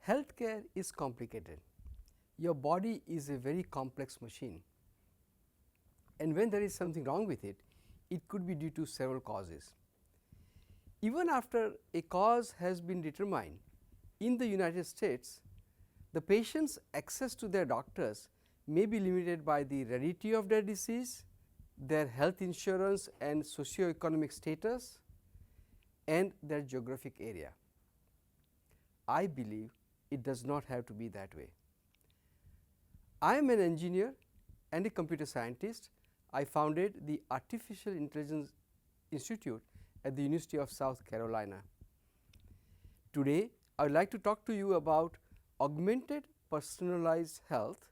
Healthcare is complicated. Your body is a very complex machine, and when there is something wrong with it, it could be due to several causes. Even after a cause has been determined, in the United States, the patient's access to their doctors may be limited by the rarity of their disease, their health insurance and socio-economic status, and their geographic area. I believe it does not have to be that way. I am an engineer and a computer scientist. I founded the Artificial Intelligence Institute at the University of South Carolina. Today, I would like to talk to you about augmented personalized health,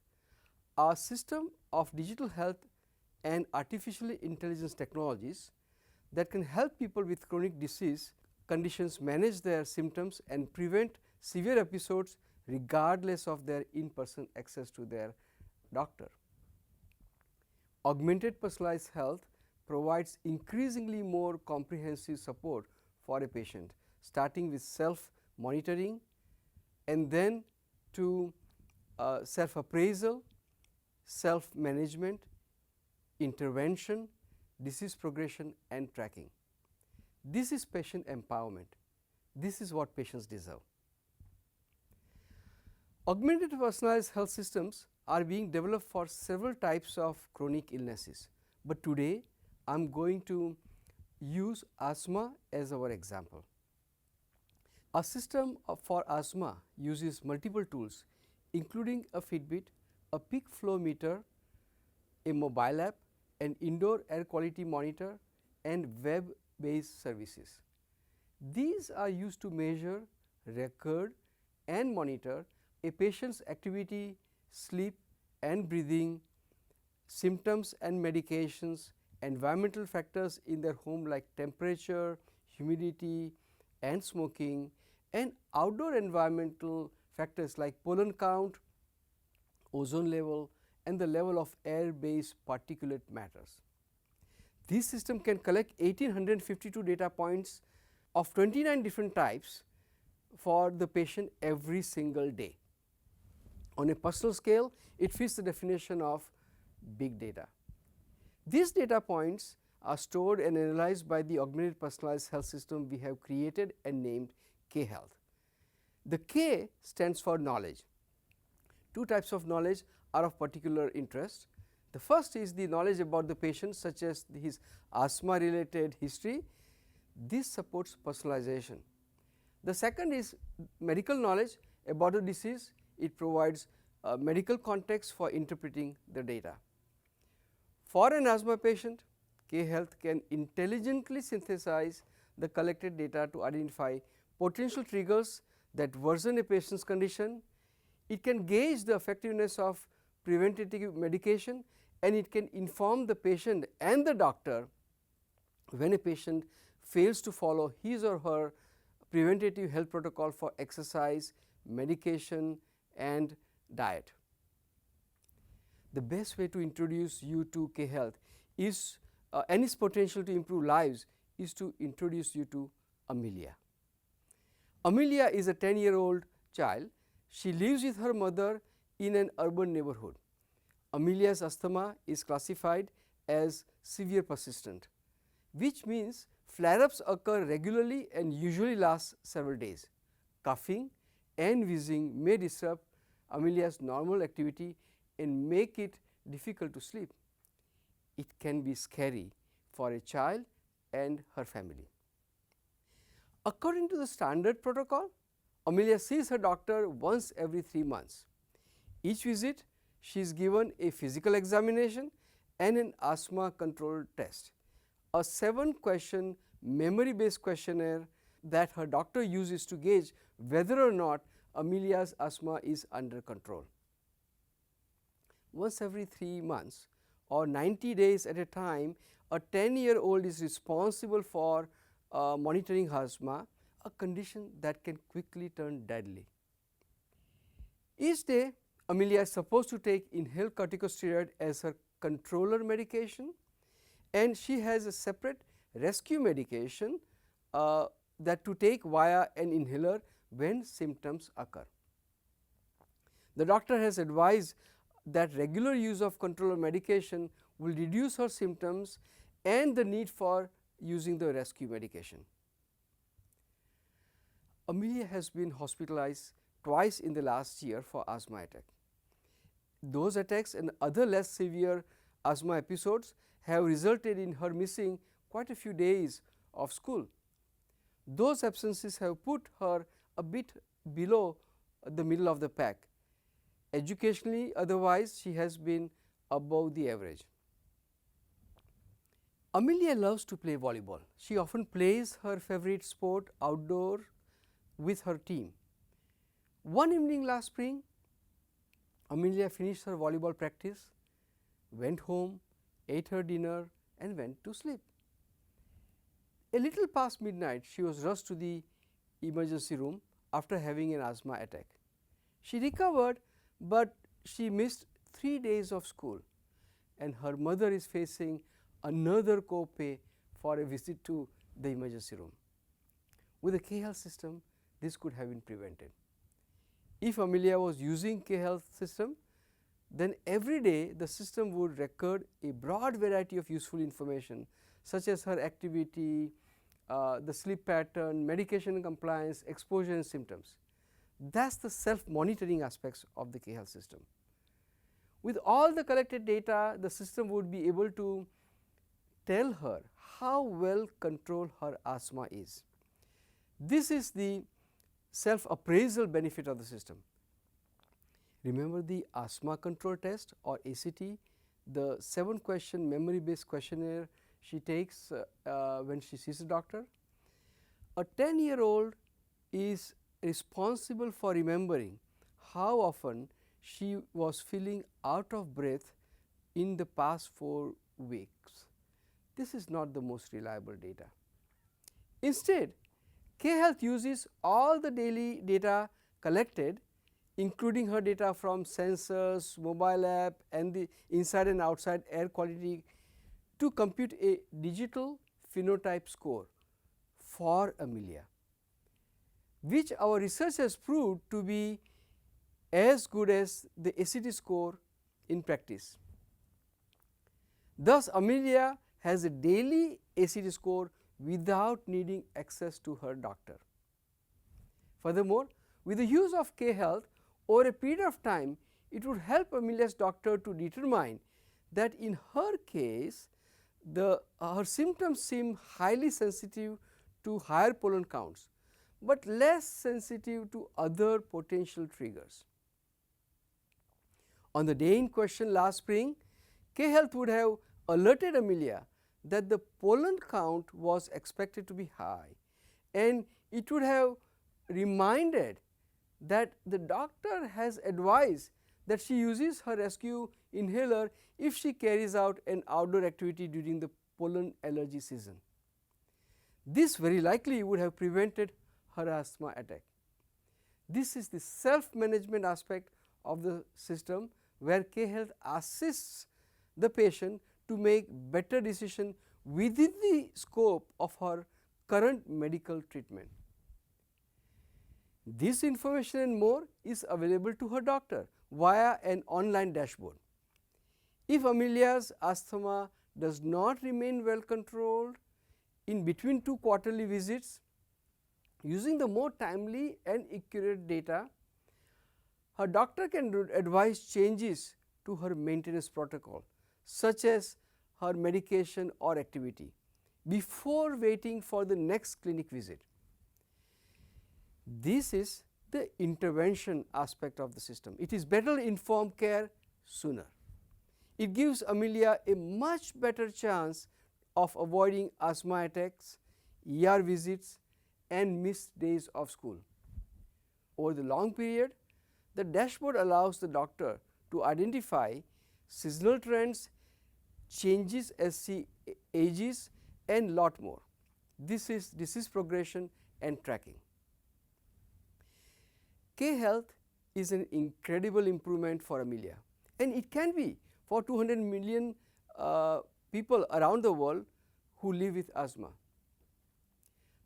a system of digital health and artificial intelligence technologies that can help people with chronic disease conditions manage their symptoms and prevent severe episodes regardless of their in-person access to their doctor. Augmented personalized health provides increasingly more comprehensive support for a patient, starting with self-monitoring and then to self-appraisal, self-management, intervention, disease progression and tracking. This is patient empowerment. This is what patients deserve. Augmented personalized health systems are being developed for several types of chronic illnesses, but today I am going to use asthma as our example. A system for asthma uses multiple tools including a Fitbit, a peak flow meter, a mobile app, an indoor air quality monitor and web based services. These are used to measure, record and monitor a patient's activity, sleep and breathing, symptoms and medications, environmental factors in their home like temperature, humidity and smoking, and outdoor environmental factors like pollen count, ozone level and the level of air based particulate matters. This system can collect 1852 data points of 29 different types for the patient every single day. On a personal scale, it fits the definition of big data. These data points are stored and analyzed by the augmented personalized health system we have created and named K-Health. The K stands for knowledge. Two types of knowledge are of particular interest. The first is the knowledge about the patient, such as his asthma related history. This supports personalization. The second is medical knowledge about the disease. It provides medical context for interpreting the data. For an asthma patient, K-Health can intelligently synthesize the collected data to identify potential triggers that worsen a patient's condition. It can gauge the effectiveness of preventative medication and it can inform the patient and the doctor when a patient fails to follow his or her preventative health protocol for exercise, medication and diet. The best way to introduce you to K-Health is and its potential to improve lives is to introduce you to Amelia. Amelia is a 10-year-old child. She lives with her mother in an urban neighborhood. Amelia's asthma is classified as severe persistent, which means flare-ups occur regularly and usually last several days. Coughing and wheezing may disrupt Amelia's normal activity and make it difficult to sleep. It can be scary for a child and her family. According to the standard protocol, Amelia sees her doctor once every 3 months. Each visit, she is given a physical examination and an asthma control test. A 7-question memory based questionnaire that her doctor uses to gauge whether or not Amelia's asthma is under control. Once every 3 months or 90 days at a time, a 10-year-old is responsible for monitoring her asthma, a condition that can quickly turn deadly. Each day, Amelia is supposed to take inhaled corticosteroid as her controller medication, and she has a separate rescue medication that to take via an inhaler when symptoms occur. The doctor has advised that regular use of controller medication will reduce her symptoms and the need for using the rescue medication. Amelia has been hospitalized twice in the last year for asthma attack. Those attacks and other less severe asthma episodes have resulted in her missing quite a few days of school. Those absences have put her a bit below the middle of the pack. Educationally, otherwise she has been above the average. Amelia loves to play volleyball. She often plays her favorite sport outdoor with her team. One evening last spring, Amelia finished her volleyball practice, went home, ate her dinner and went to sleep. A little past midnight, she was rushed to the emergency room after having an asthma attack. She recovered, but she missed 3 days of school, and her mother is facing another copay for a visit to the emergency room. With the K-Health system, this could have been prevented. If Amelia was using K-Health system, then every day the system would record a broad variety of useful information such as her activity, the sleep pattern, medication compliance, exposure and symptoms. That is the self-monitoring aspects of the K-Health system. With all the collected data, the system would be able to tell her how well controlled her asthma is. This is the self-appraisal benefit of the system. Remember the asthma control test or ACT, the 7-question memory based questionnaire she takes when she sees a doctor. A 10-year-old is responsible for remembering how often she was feeling out of breath in the past 4 weeks. This is not the most reliable data. Instead, K-Health uses all the daily data collected, including her data from sensors, mobile app and the inside and outside air quality, to compute a digital phenotype score for Amelia, which our research has proved to be as good as the ACT score in practice. Thus, Amelia has a daily ACT score without needing access to her doctor. Furthermore, with the use of K-Health over a period of time, it would help Amelia's doctor to determine that in her case, her symptoms seem highly sensitive to higher pollen counts, but less sensitive to other potential triggers. On the day in question last spring, K-Health would have alerted Amelia that the pollen count was expected to be high, and it would have reminded that the doctor has advised that she uses her rescue inhaler if she carries out an outdoor activity during the pollen allergy season. This very likely would have prevented her asthma attack. This is the self-management aspect of the system, where K-Health assists the patient to make better decision within the scope of her current medical treatment. This information and more is available to her doctor via an online dashboard. If Amelia's asthma does not remain well controlled in between 2 quarterly visits, using the more timely and accurate data, her doctor can advise changes to her maintenance protocol, such as her medication or activity, before waiting for the next clinic visit. This is the intervention aspect of the system. It is better informed care sooner. It gives Amelia a much better chance of avoiding asthma attacks, ER visits and missed days of school. Over the long period, the dashboard allows the doctor to identify seasonal trends, changes as she ages and lot more. This is disease progression and tracking. K-Health is an incredible improvement for Amelia, and it can be for 200 million people around the world who live with asthma.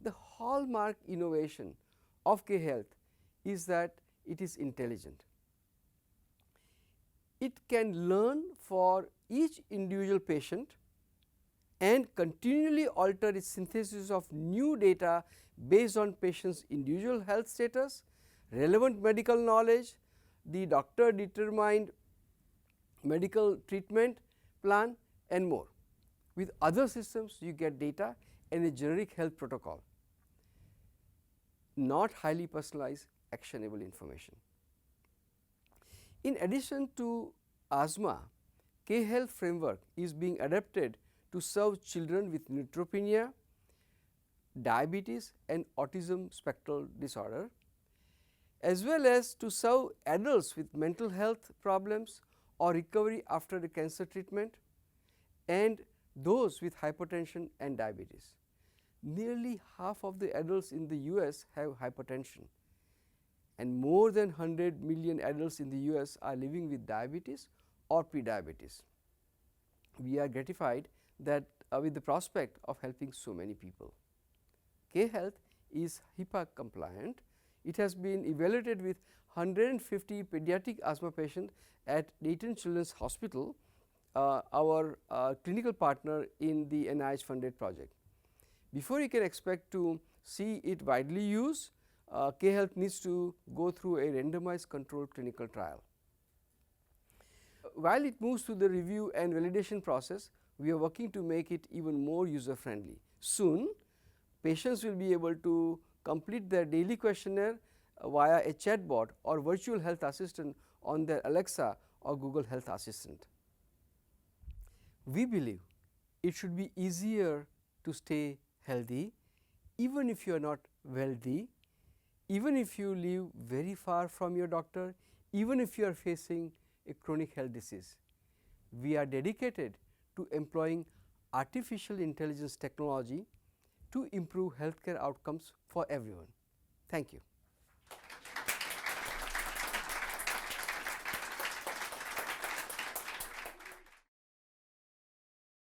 The hallmark innovation of K-Health is that it is intelligent. it can learn for each individual patient and continually alter its synthesis of new data based on patient's individual health status, relevant medical knowledge, the doctor determined medical treatment plan and more. With other systems you get data and a generic health protocol, not highly personalized actionable information. In addition to asthma, K-Health framework is being adapted to serve children with neutropenia, diabetes and autism spectral disorder, as well as to serve adults with mental health problems or recovery after the cancer treatment and those with hypertension and diabetes. Nearly half of the adults in the US have hypertension, and more than 100 million adults in the US are living with diabetes or prediabetes. We are gratified that with the prospect of helping so many people. K-Health is HIPAA compliant. It has been evaluated with 150 pediatric asthma patients at Dayton Children's Hospital, our clinical partner in the NIH funded project. Before you can expect to see it widely used, K-Health needs to go through a randomized controlled clinical trial. While it moves through the review and validation process, we are working to make it even more user friendly. Soon, patients will be able to complete their daily questionnaire via a chatbot or virtual health assistant on their Alexa or Google Health Assistant. We believe it should be easier to stay healthy even if you are not wealthy, even if you live very far from your doctor, even if you are facing a chronic health disease. We are dedicated to employing artificial intelligence technology to improve healthcare outcomes for everyone. Thank you.